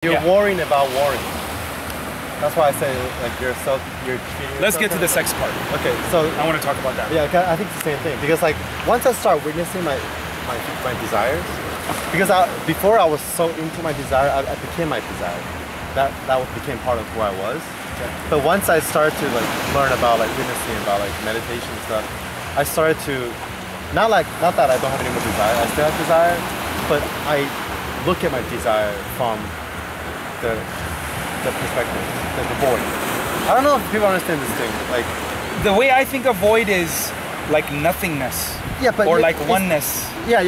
You're worrying about worrying. That's why I say like Let's get to the sex part. Okay, so I want to talk about that. Yeah, I think it's the same thing because like once I start witnessing my desires, because before I was so into my desire, I became my desire. That became part of who I was. Okay. But once I started to like learn about like witnessing, about like meditation and stuff, I started to not that I don't have any more desire. I still have desire, but I look at my desire from the perspective, the void. I don't know if people understand this thing. Like the way I think of void is like nothingness. Yeah, but or like oneness. Yeah.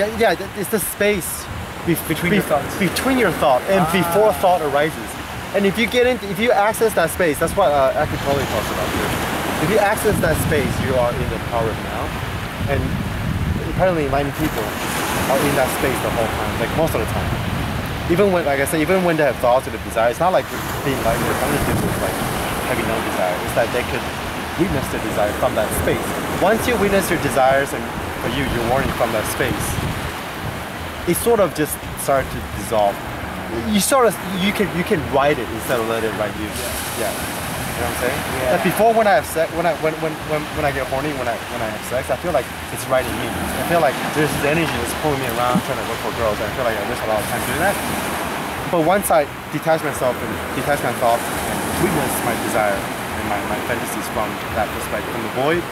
It's the space between your thoughts. Between your thought and before thought arises. And if you access that space, that's what Akitoli talks about here. If you access that space, you are in the power of now. And apparently many people are in that space the whole time, like most of the time. Even when, like I said, even when they have thoughts or the desire, it's not like being like they're only people with like having no desire. It's that they could witness their desire from that space. Once you witness your desires and you're warning from that space, it sort of just starts to dissolve. You can write it instead of let it write you. Yeah. You know what I'm saying? Yeah. Like before, when I have sex, when I get horny, when I have sex, I feel like it's writing me. I feel like there's this energy that's pulling me around trying to look for girls. I feel like I waste a lot of time doing that. But once I detach myself and detach my thoughts and witness my desire and my fantasies from that perspective, from the void,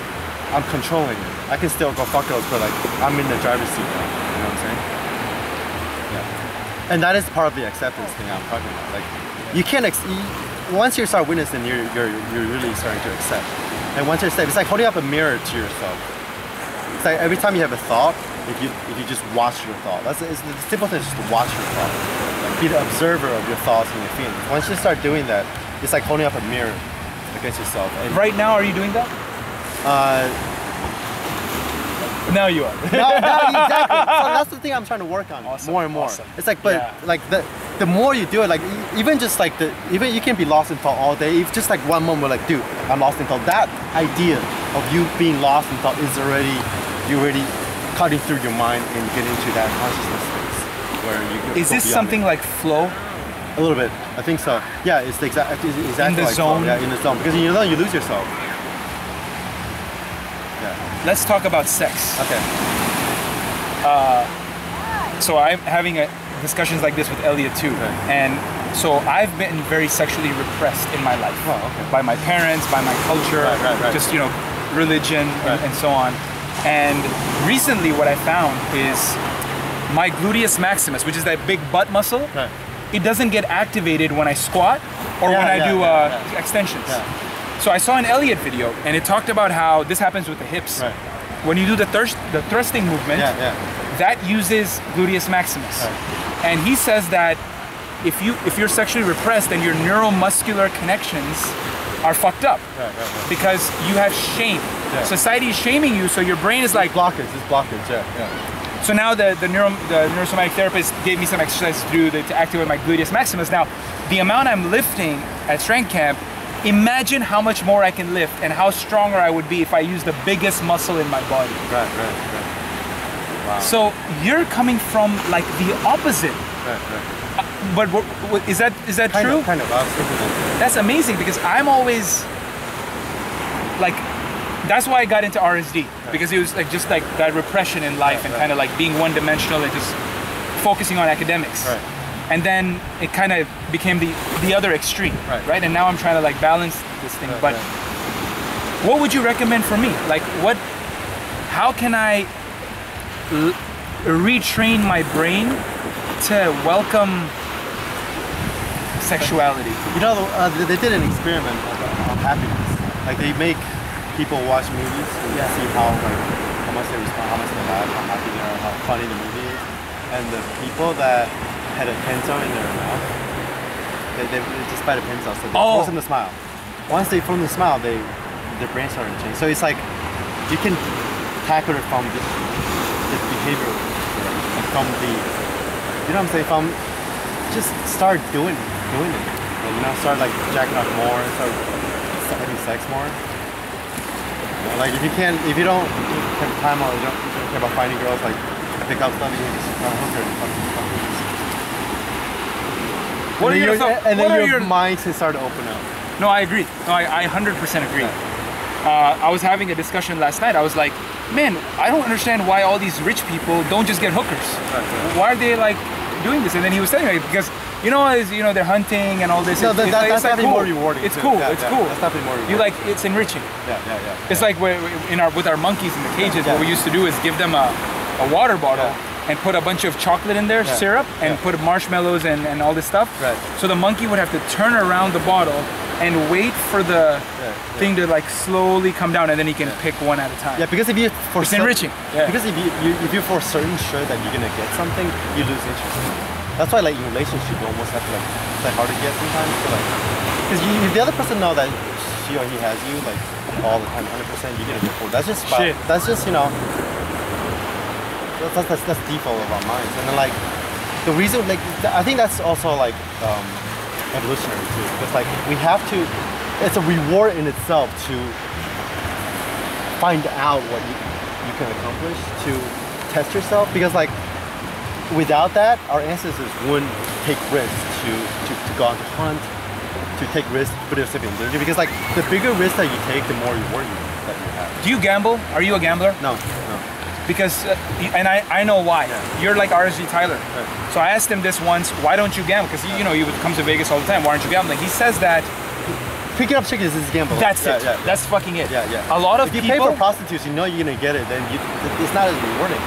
I'm controlling it. I can still go fuck girls, but like I'm in the driver's seat now. You know what I'm saying? Yeah. And that is part of the acceptance thing I'm talking about. Like you can't once you start witnessing, you're really starting to accept. And once you accept, it's like holding up a mirror to yourself. It's like every time you have a thought, if you just watch your thought, it's the simple thing is just to watch your thought. Like be the observer of your thoughts and your feelings. Once you start doing that, it's like holding up a mirror against yourself. And right now, are you doing that? Now you are. Exactly. So that's the thing I'm trying to work on more and more. Awesome. It's like, but like the more you do it, like even just like even you can be lost in thought all day. If just like one moment, we're like, dude, I'm lost in thought. That idea of you being lost in thought is you're already cutting through your mind and getting into that consciousness space where you. Is this something like flow? A little bit, I think so. Yeah, it's exactly in the like zone. Flow. Yeah, in the zone, because you lose yourself. Let's talk about sex. Okay. So I'm having discussions like this with Elliot too, and so I've been very sexually repressed in my life by my parents, by my culture, just religion and so on. And recently, what I found is my gluteus maximus, which is that big butt muscle. It doesn't get activated when I squat or when I do extensions. So I saw an Elliot video, and it talked about how this happens with the hips. When you do the thrusting movement, that uses gluteus maximus. And he says that if you're sexually repressed, then your neuromuscular connections are fucked up because you have shame. Society is shaming you, so your brain is like blockage. It's blockage. So now the neurosomatic therapist gave me some exercises to do to activate my gluteus maximus. Now, the amount I'm lifting at strength camp, imagine how much more I can lift and how stronger I would be if I use the biggest muscle in my body. Right. Wow. So you're coming from like the opposite. But is that true? Kind of. I was thinking that. That's amazing because I'm always like, that's why I got into RSD because it was like just like that repression in life and kind of like being one-dimensional and just focusing on academics. And then it kind of became the other extreme, right? And now I'm trying to like balance this thing. But what would you recommend for me? Like how can I retrain my brain to welcome sexuality? They did an experiment on happiness. Like they make people watch movies and see how much they respond, how much they laugh, how happy they are, how funny the movie is. And the people that had a pencil in their mouth, they just bite a pencil, so they force them to smile. Once they force them to smile, their brain started to change. So it's like you can tackle it from the behavior, like from the, you know what I'm saying? From just start doing it, like, start like jacking off more, start having sex more. Like if you don't have time or you don't care about finding girls, like pick up stuff, you can just hook her and fucking What are your thoughts? And then your mind can start to open up. No, I agree. No, I 100% agree. I was having a discussion last night. I was like, man, I don't understand why all these rich people don't just get hookers. Why are they like doing this? And then he was telling me, because they're hunting and all this. No, that's like definitely cool. more rewarding. It's cool. It's cool. That's definitely more rewarding. You like, it's enriching. Yeah. It's like with our monkeys in the cages, what we used to do is give them a water bottle and put a bunch of chocolate in there, syrup, and put marshmallows and all this stuff. Right. So the monkey would have to turn around the bottle and wait for the thing to like slowly come down, and then he can pick one at a time. Yeah, because if you it's enriching. Yeah. Because if you for certain sure that you're gonna get something, you lose interest. That's why like in relationship you almost have to like play hard to get sometimes. Because if the other person know that she or he has you like all the time, 100%, you're gonna go for it. That's just shit. That's just that's default of our minds. And then like the reason like I think that's also like evolutionary too, because like we have to, it's a reward in itself to find out what you can accomplish, to test yourself, because like without that our ancestors wouldn't take risks to go out to hunt, to take risks, put yourself in danger, because like the bigger risk that you take, the more reward that you have. Do you gamble? Are you a gambler? No. Because, and I know why. You're like RSG Tyler. So I asked him this once, why don't you gamble? Because you would come to Vegas all the time, why aren't you gambling? He says that picking up chickens is gambling. That's it. That's fucking it. Yeah. A lot of if you people pay for prostitutes, you know you're gonna get it, then it's not as rewarding.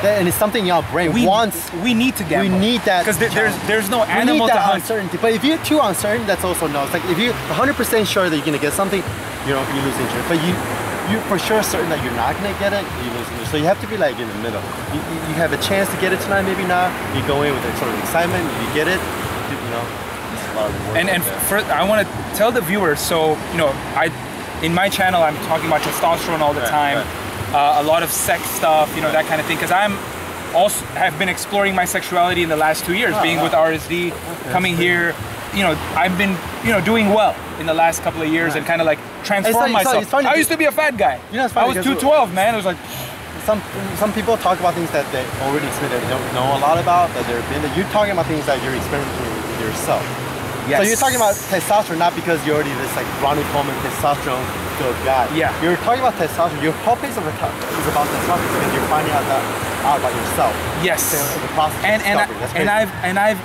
And it's something in our brain wants. We need to gamble. We need that. Because there's no animal to hunt. Uncertainty. But if you're too uncertain, that's also no. It's like if you're 100% sure that you're gonna get something, you lose interest. But you're for sure certain that you're not gonna get it, you lose interest. So you have to be like in the middle. You have a chance to get it tonight, maybe not. You go in with a sort of excitement, you get it, it's a lot of reward. And I want to tell the viewers, so in my channel I'm talking about testosterone all the time, a lot of sex stuff, that kind of thing, because have been exploring my sexuality in the last 2 years, being with RSD, coming here. I've been, doing well in the last couple of years and kind of like transform myself. I used to be a fat guy. I was 212, man. It was like some people talk about things that they already experienced, that they don't know a lot about, that they're been. You're talking about things that you're experimenting with yourself. Yes. So you're talking about testosterone not because you're already this like Ronnie Coleman testosterone filled guy. Yeah. You're talking about testosterone. Your whole piece of it is about testosterone because you're finding out about yourself. Yes. The process and I've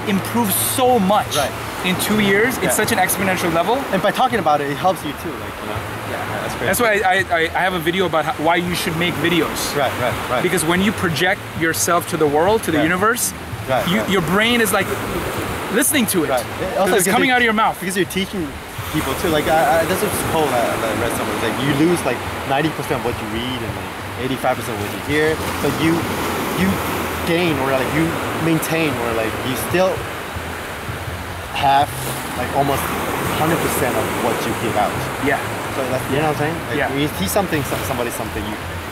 improved so much in 2 years. It's such an exponential level. And by talking about it helps you too. That's great. That's why I have a video about why you should make videos. Right. Because when you project yourself to the world, to the universe, your brain is like listening to it. Also, it's coming out of your mouth. Because you're teaching people too. Like that's what's cool that I read somewhere. Like you lose like 90% of what you read and like 85% of what you hear, but you gain or like you maintain or like you still have like almost 100% of what you give out. Yeah. So that's, you know what I'm saying? Like when you teach somebody something,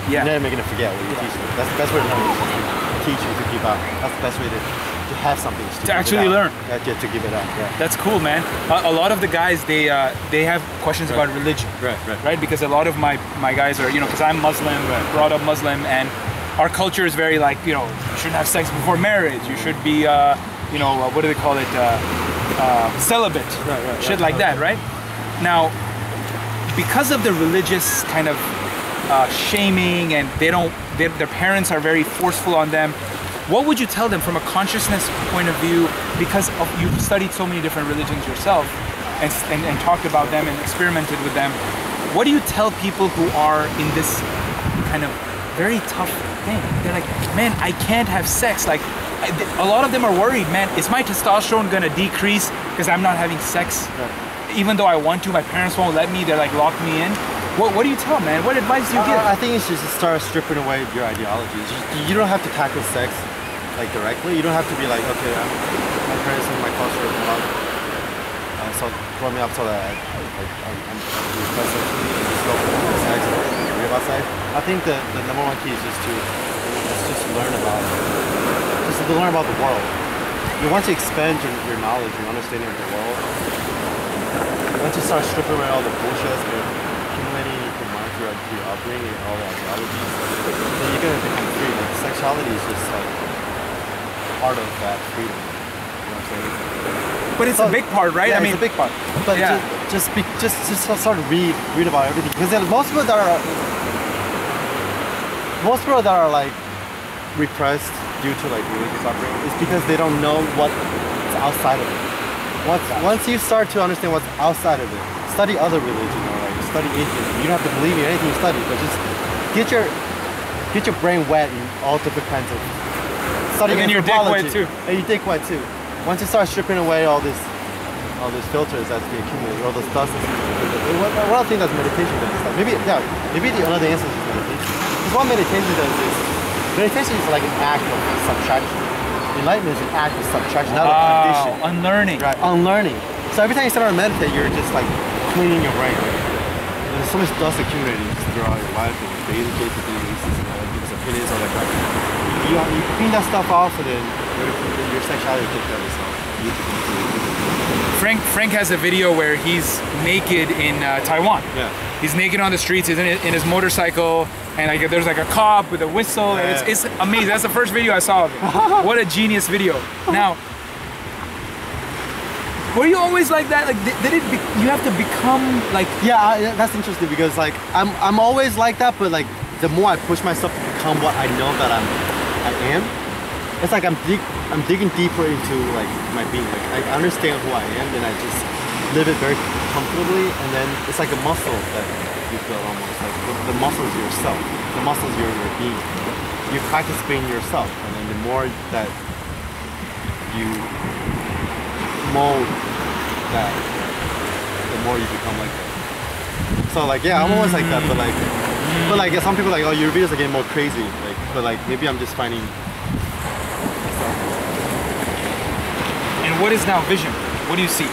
you're never gonna forget what you teach them. That's the best way to learn is to teach and to give out. That's the best way to have something to actually learn. To give it out. Yeah. That's cool, man. A lot of the guys they have questions about religion. Right. Because a lot of my guys are because I'm Muslim, brought up Muslim, and our culture is very like you shouldn't have sex before marriage. You should be what do they call it? Celibate. Shit like that, right? Now, because of the religious kind of shaming and their parents are very forceful on them. What would you tell them from a consciousness point of view, because you've studied so many different religions yourself and talked about them and experimented with them? What do you tell people who are in this kind of very tough thing? They're like, man, I can't have sex. Like, a lot of them are worried, man, is my testosterone gonna decrease because I'm not having sex? Even though I want to, my parents won't let me, they're like, lock me in. What do you tell, man? What advice do you give? I think it's just to start stripping away your ideologies. You don't have to tackle sex like directly. You don't have to be like, okay, my parents and my culture so brought me up so that I'm expressive, just go for sex, read about sex. I think the number one key is just to learn about the world. Once you expand your knowledge, your understanding of the world, once you start stripping away all the bullshit you're accumulating in your mind through your upbringing and all the ideologies, then you're gonna become free. Like sexuality is just like part of that freedom. You know what I'm But it's a big part, right? Yeah, I mean, it's a big part. But yeah. just sort of read about everything, because most people that are like repressed due to like religious upbringing is because they don't know what's outside of it. Once you start to understand what's outside of it, study other religion or like study atheism. You don't have to believe in anything you study, but just get your brain wet in all different kinds of studying. And then your dick wet too. And your dick wet too. Once you start stripping away all these filters that's being accumulated, all this dust that's accumulated. What I think that's meditation does. Like maybe the another answer is meditation. Because what meditation does is meditation is like an act of subtraction. Enlightenment is an act of subtraction, not a condition. Unlearning. Right, unlearning. So every time you start to meditate, you're just like cleaning your brain. There's so much dust accumulating throughout your life, and daily beliefs, people's opinions, all that crap. You clean that stuff off, and then your sexuality will take care of itself. Frank has a video where he's naked in Taiwan. Yeah. He's naked on the streets. He's in his motorcycle, and like there's like a cop with a whistle. Yeah. And it's amazing. That's the first video I saw of him. What a genius video. Now, were you always like that? Like, you have to become like? Yeah, that's interesting because like I'm always like that, but like the more I push myself to become what I know that I am, it's like I'm digging deeper into like my being. Like I understand who I am, and I just live it very comfortably, and then it's like a muscle that you build almost. Like the muscle is yourself. The muscle is your being. You practice being yourself, and then the more that you mold that, the more you become like that. So like yeah, I'm always like that, but like some people are like, oh, your videos are getting more crazy. Like, but like maybe I'm just finding. And what is now vision? What do you see?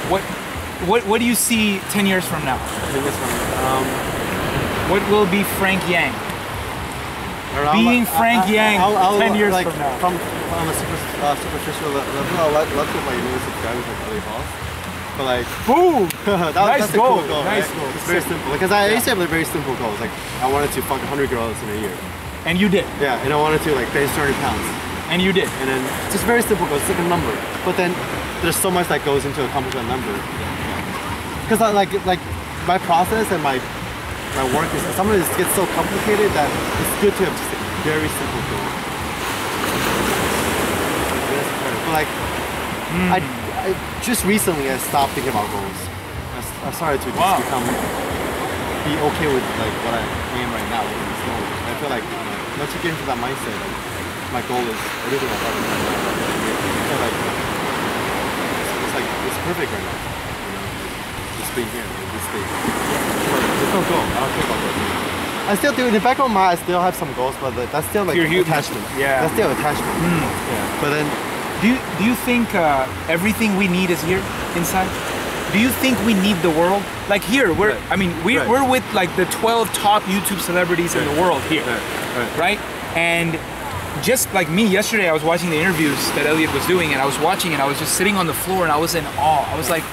What do you see 10 years from now? 10 years from now. What will be Frank Yang? Being Frank Yang 10 years like, from now. From on a superficial level, I'd like to like maybe subscribe with like LA Boss. But like, boom! that's a cool goal. Nice right? goal. It's very simple. Because I used to have very simple goals. Like I wanted to fuck 100 girls in a year. And you did. Yeah, and I wanted to like bench 30 pounds. And you did. And then just very simple goals, it's like a number. But then there's so much that goes into accomplishing a number. Because like my process and my work is sometimes it gets so complicated that it's good to have just a very simple goal. But like I just recently I stopped thinking about goals. I started to just be okay with like what I am right now in this moment. I feel like once you get into that mindset, like my goal is everything I thought right now. I feel like it's perfect right now. Just being here in this state. There's no goal. I don't care about goals. I still do in the back of my mind. I still have some goals, but that's still like attachment. Yeah. That's still attachment. Yeah. But then. Do you think everything we need is here inside? Do you think we need the world? Like here, we're with like the 12 top YouTube celebrities in the world here, right? And just like me, yesterday I was watching the interviews that Elliot was doing, and I was watching and I was just sitting on the floor and I was in awe. I was like,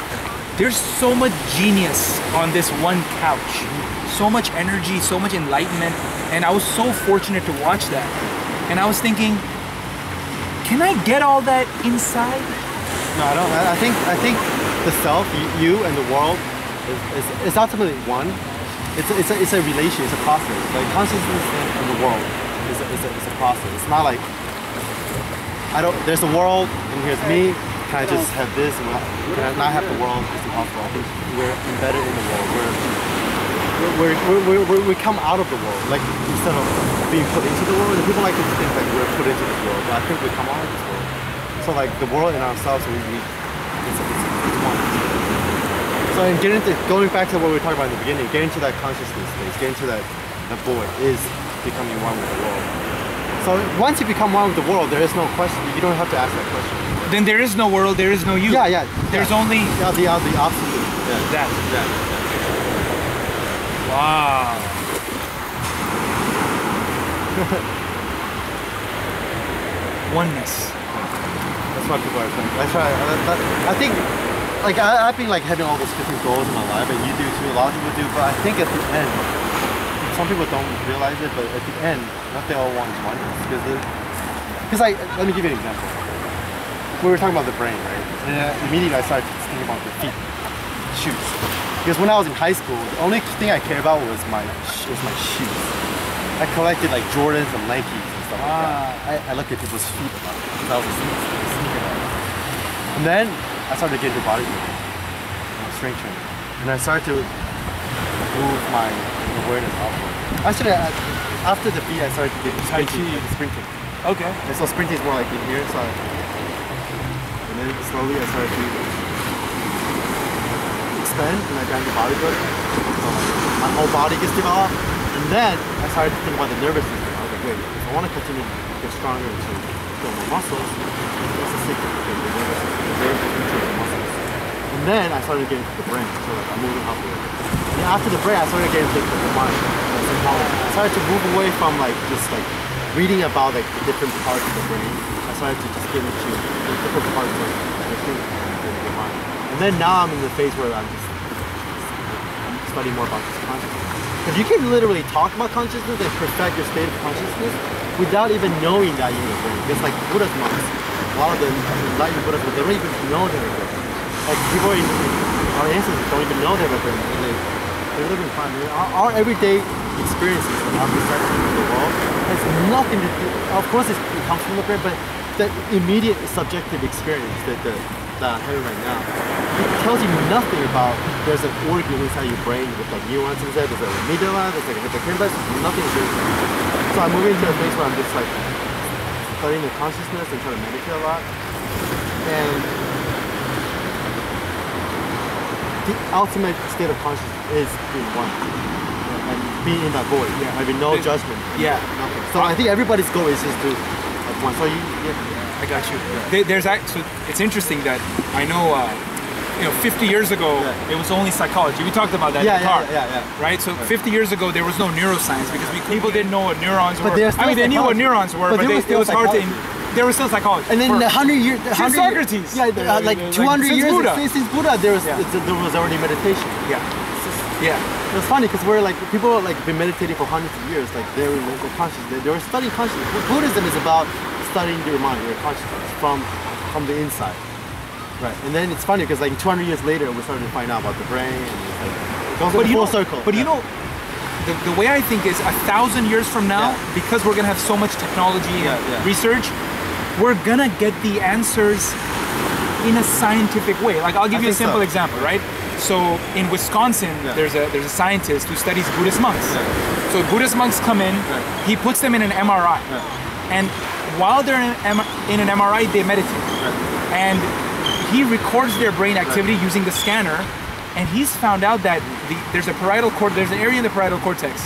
there's so much genius on this one couch, so much energy, so much enlightenment, and I was so fortunate to watch that. And I was thinking, can I get all that inside? No, I don't. I think the self, you and the world, is ultimately one. It's a relation. It's a process. Like consciousness and the world is a process. It's not like there's a world and here's me. Can I just have this and can I not have the world? It's impossible. I think we're embedded in the world. We come out of the world. Like instead of being put into the world, and people like to think that we're put into this world, but I think we come out of this world. So like the world and ourselves, it's one. So in going back to what we were talking about in the beginning, getting to that consciousness stage, getting to that void is becoming one with the world. So once you become one with the world, there is no question. You don't have to ask that question. Then there is no world, there is no you. Yeah. There's only the absolute. Yeah. That. Wow. Oneness. That's what people are saying. I think, like I've been like having all these different goals in my life, and you do too. A lot of people do, but I think at the end, some people don't realize it, but at the end, what they all want is oneness. Because let me give you an example. we were talking about the brain, right? And immediately I started thinking about the feet, shoes. Because when I was in high school, the only thing I cared about was my shoes. I collected like Jordans and Nikes and stuff like that. I looked at people's feet a lot because I was a sneaker head. And then I started to get into bodybuilding, strength training, and I started to move my awareness upward. Actually, after the feet, I started to get sprinting. Okay. And so sprinting is more like in here, so and then slowly I started to expand, and I got into bodybuilding. So my whole body gets developed, and then I started to think about the nervous system. I was like, wait, if I want to continue to get stronger and to build my muscles, what's the secret? Okay, the nervous system, the nervous system, the muscles. And then I started getting into the brain, so like I'm moving upward. And after the brain, I started getting into the mind, the psychology. I started to move away from like just like reading about like the different parts of the brain. I started to just get into the different parts of the thing in the mind. And then now I'm in the phase where I'm studying more about this consciousness. Because you can literally talk about consciousness and perfect your state of consciousness without even knowing that you're in the brain. It's like Buddha's monks. A lot of the enlightened Buddhas, they don't even know they're in the brain. Like people in our ancestors don't even know they're in the brain. They're living fine. Our everyday experiences and our perception of the world has nothing to do. Of course, it comes from the brain, but the immediate subjective experience that I'm having right now, it tells you nothing about there's an organ inside your brain with like neurons inside. There's an amygdala, there's like a hippocampus. Nothing to do with it. So I'm moving to a place where I'm just like studying the consciousness and trying to meditate a lot. And the ultimate state of consciousness is being one and being in that void, having no judgment. Nothing. So I think everybody's goal is just to like one. So I got you. So it's interesting that I know, 50 years ago it was only psychology. We talked about that in the car, right? So 50 years ago there was no neuroscience because people didn't know what neurons were. I mean, they knew what neurons were, but it was hard to. There was still psychology. And then 100 years, since Socrates. Like 200 years since Buddha, there was already meditation. It was funny because people been meditating for hundreds of years. Like they're consciousness. They were studying consciousness. Buddhism is about studying your mind, your consciousness from the inside. Right. And then it's funny because like 200 years later, we started to find out about the brain. And it goes in full circle. But the way I think is 1,000 years from now, because we're gonna have so much technology and research, we're gonna get the answers in a scientific way. Like I'll give you a simple example, right? So in Wisconsin, there's a scientist who studies Buddhist monks. So Buddhist monks come in, he puts them in an MRI, and while they're in an MRI, they meditate, and he records their brain activity using the scanner, and he's found out that there's an area in the parietal cortex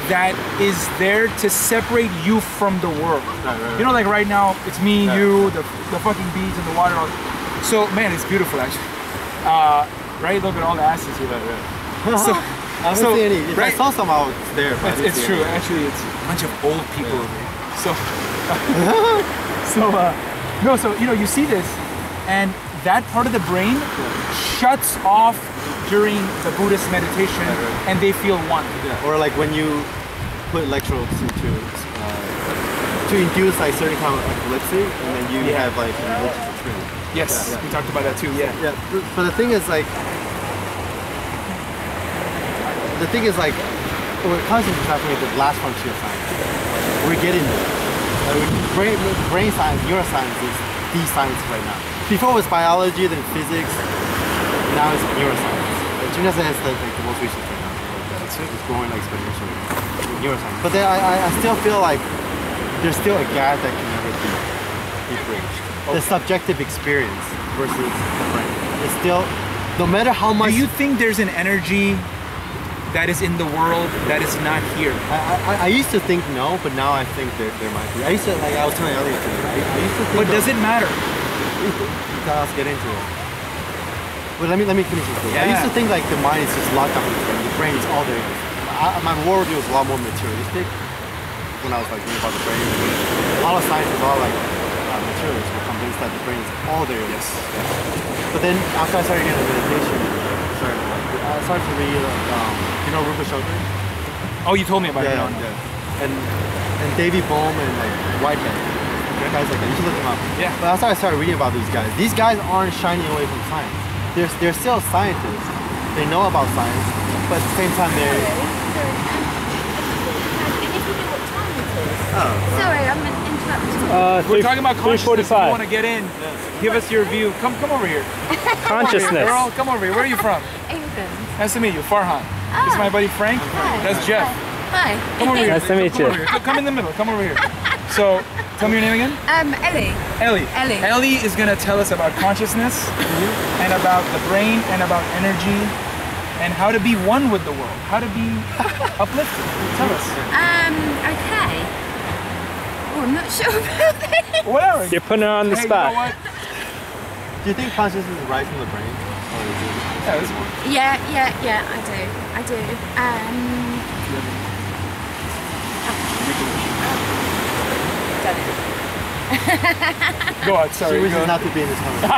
that is there to separate you from the world. You know, like right now, it's me, you, the fucking bees and the water. So man, it's beautiful actually. Right? Look at all the asses here. So, I don't see any. I saw some out there. It's true. Actually, it's a bunch of old people. So, you see this, and that part of the brain shuts off during the Buddhist meditation, and they feel one. Or like when you put electrodes into to induce like certain kind of epilepsy, and then you have like religious experience. Yes, we talked about that too. But the thing is like, we're constantly talking about the last frontier of science. We're getting there. Brain science, neuroscience is the science right now. Before it was biology, then physics, now it's neuroscience. Neuroscience has the most research right now. It's growing exponentially. Neuroscience. But then I still feel like there's still a gap that can never be bridged. The subjective experience versus the brain. It's still, no matter how much. Do you think there's an energy that is in the world that is not here? I used to think no, but now I think there might be. I used to, like I was telling you earlier today, I used to think. But does it matter? Let's get into it. But let me finish this. I used to think like the mind is just locked up in the brain. The brain is all there. My worldview was a lot more materialistic when I was like reading about the brain. A lot of science is all like materialists were convinced that the brain is all there. Yes. But then after I started getting meditation, I started to read, Rupa Shodri? Oh, you told me about it. And Davy Bohm and like Whitehead. Guys like that. You should look them up. Yeah. But that's how I started reading about these guys. These guys aren't shining away from science. They're still scientists. They know about science, but at the same time they're. Sorry, I'm interrupting. We're talking about consciousness. If you 3:45. want to get in, give us your view. Come over here. Consciousness. Girl, come over here. Where are you from? England. Nice to meet you, Farhan. This is my buddy Frank. That's Jeff. Hi. Come over here. Nice to meet Come you. over here. Come in the middle. Come over here. So, tell me your name again. Ellie. Ellie. Ellie. Ellie is gonna tell us about consciousness and about the brain and about energy and how to be one with the world. How to be uplifted. Tell us. Okay. Oh, I'm not sure about this. Whatever. You're putting her on the Hey, spot. You know what? Do you think consciousness is right from the brain? Or is it? Yeah, this one. Yeah, I do. Done it. Go on, sorry. She wishes Go. not to be in this conversation.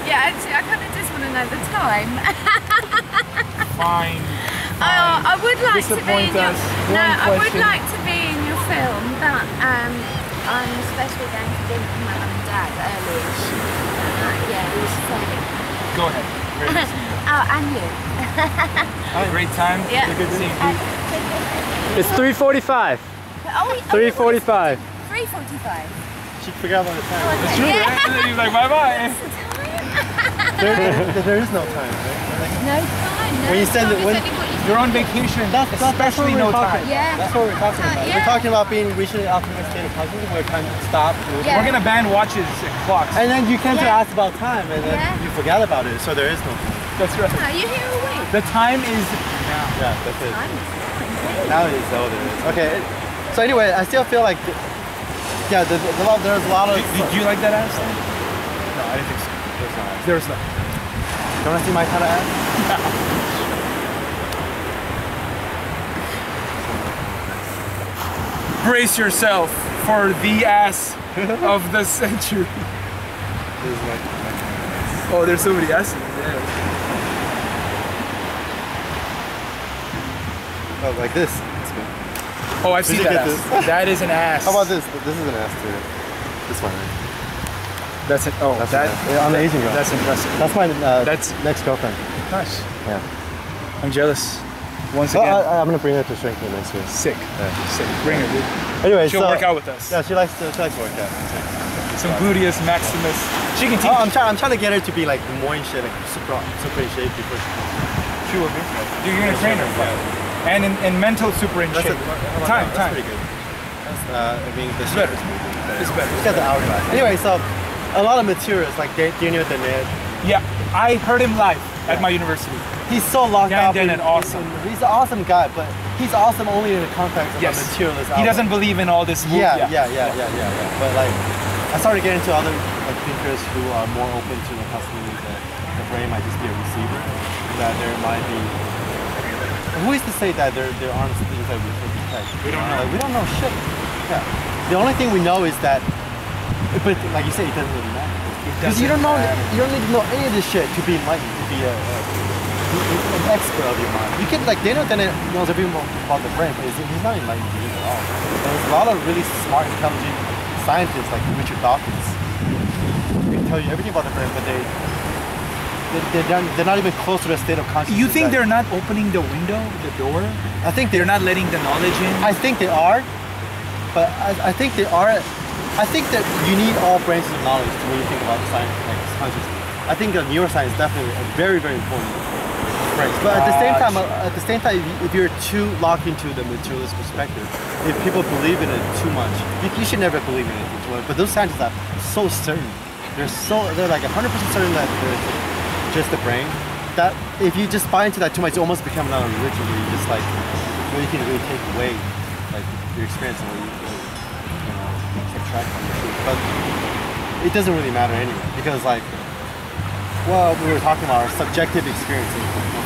Yeah, actually, I kind of just want to know the time. Fine. I would like to be Disappoint in your, us. no, One I would question. like to be in your film, but I'm especially going to dinner with my mum and dad early. Yeah, so. Go ahead. Great to see you. Oh, and you. Have a great time. Yeah. Good seeing you. It's 3:45. Oh, 3:45. 3:45. She forgot about the time. It's true, right? And then he's like, bye-bye. There is no time, right? No time. No When you send it- time. when- It's only what you You're on vacation. That's what Especially we're no talking time. Yeah. That's what we're talking about. Yeah. We're talking about being reaching the ultimate state of consciousness where time stops. Yeah. We're gonna ban watches and clocks. And then you came to Yeah. ask about time and then Yeah. you forgot about it, so there is no time. That's right. Are you here all week? The time is now. Yeah, that's it. Time is fine. Now it is all there is. Okay, so anyway, I still feel like, yeah, there's a lot of... Did you like that ass? No, I didn't think so. There's no ass. There's no. You want to see my kind of ass? Brace yourself for the ass of the century. This is my Oh, there's so many asses. Yeah. oh, like this. It's good. Oh, I've Did seen you that get ass. this? That is an ass. How about this? This is an ass too. This one. Right? That's it. Oh, That's that. yeah, on the Asian girl. That's impressive. That's my That's- next girlfriend. Nice. Yeah. I'm jealous. Once Well, again. I'm gonna bring her to shrinking next year. Sick. Yeah. Sick. Bring her, dude. Anyway, She'll so, work out with us. Yeah, she likes to work out. Some gluteus maximus. She can teach. Oh, I'm trying to get her to be like more in shape, like super in shape before she will be. Dude, you're gonna train her. Yeah. And in mental super in That's shape. Time. That's pretty good. That's, I mean, the better. shape is It's better. Look at the hourglass. Anyway, so a lot of materials like Daniel the Ned. Yeah, I heard him live at my university. He's so locked Yeah, up. Daniel, awesome. He's an awesome guy, but he's awesome only in the context of Yes. a materialist. He doesn't believe in all this. Yeah. But like, I started getting into other like thinkers who are more open to the possibility that the brain might just be a receiver, that there might be. Who is to say that there aren't things that we can detect? We don't know. Like, we don't know shit. Yeah. The only thing we know is that, but like you say, it doesn't really matter. Because you don't know, you don't need to know any of this shit to be enlightened, to be an expert of your mind. You can like Daniel Dennett knows everything about the brain, but he's not enlightened at all. There's a lot of really smart, intelligent scientists like Richard Dawkins who can tell you everything about the brain, but they're not even close to the state of consciousness. You think that- they're not opening the window, the door? I think They're not letting the knowledge in? I think they are, but I think they are. I think that you need all branches of knowledge when you think about science, like consciousness. I think neuroscience is definitely a very, very important branch. But at the same time, if you're too locked into the materialist perspective, if people believe in it too much, you should never believe in it too much. But those scientists are so certain. They're like 100% certain that there's just the brain. That if you just buy into that too much, it almost becomes another religion where you just like, where you can really take away like your experience and what you subtract from the truth. But it doesn't really matter anyway, because like, well, we were talking about our subjective experience of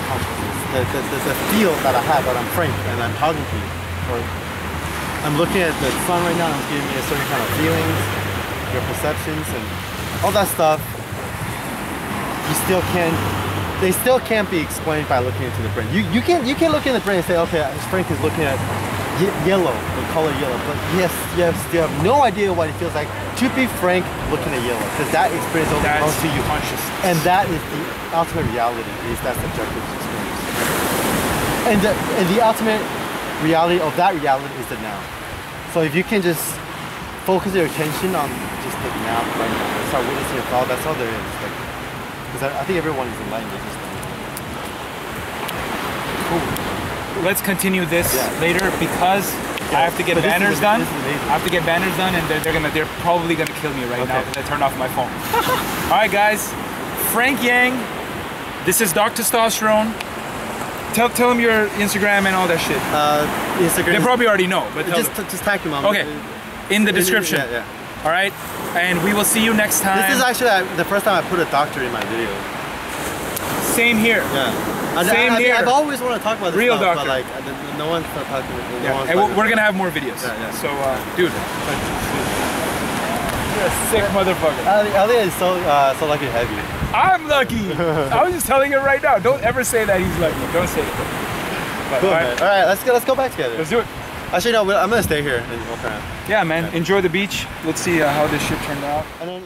consciousness, the feel that I have when I'm Frank and I'm talking to you, or I'm looking at the sun right now and it's giving me a certain kind of feelings, your perceptions and all that stuff. They still can't be explained by looking into the brain. You can't look in the brain and say, okay, Frank is looking at yellow, the color yellow, but you still have no idea what it feels like to be frank looking at yellow, because that experience only comes to you. Consciousness. And that is the ultimate reality, is that subjective experience. And the ultimate reality of that reality is the now. So if you can just focus your attention on just the now, right now, and start witnessing your thought, that's all there is. Like, because I think everyone is enlightened with this thing. Cool. Let's continue this later, because I have to get banners done. I have to get banners done, and they're probably gonna kill me right now because I turned off my phone. All right, guys. Frank Yang. This is Doc Testosterone. Tell them your Instagram and all that shit. Instagram. They probably already know, but just tag them on. Okay. In the description. Yeah. All right. And we will see you next time. This is actually the first time I put a doctor in my video. Same here. Yeah. Same here. I've always wanted to talk about this Real stuff, doctor. but like no one's talking about it. Yeah. And we're gonna have more videos. Yeah. So, dude, you're a sick motherfucker. Elliot is so lucky to have you. I'm lucky. I was just telling you right now. Don't ever say that he's lucky. Don't say it. But, Cool, all right, let's go back together. Let's do it. Actually, no, I'm gonna stay here and walk around. Yeah, man. Enjoy the beach. Let's see how this shit turned out. And then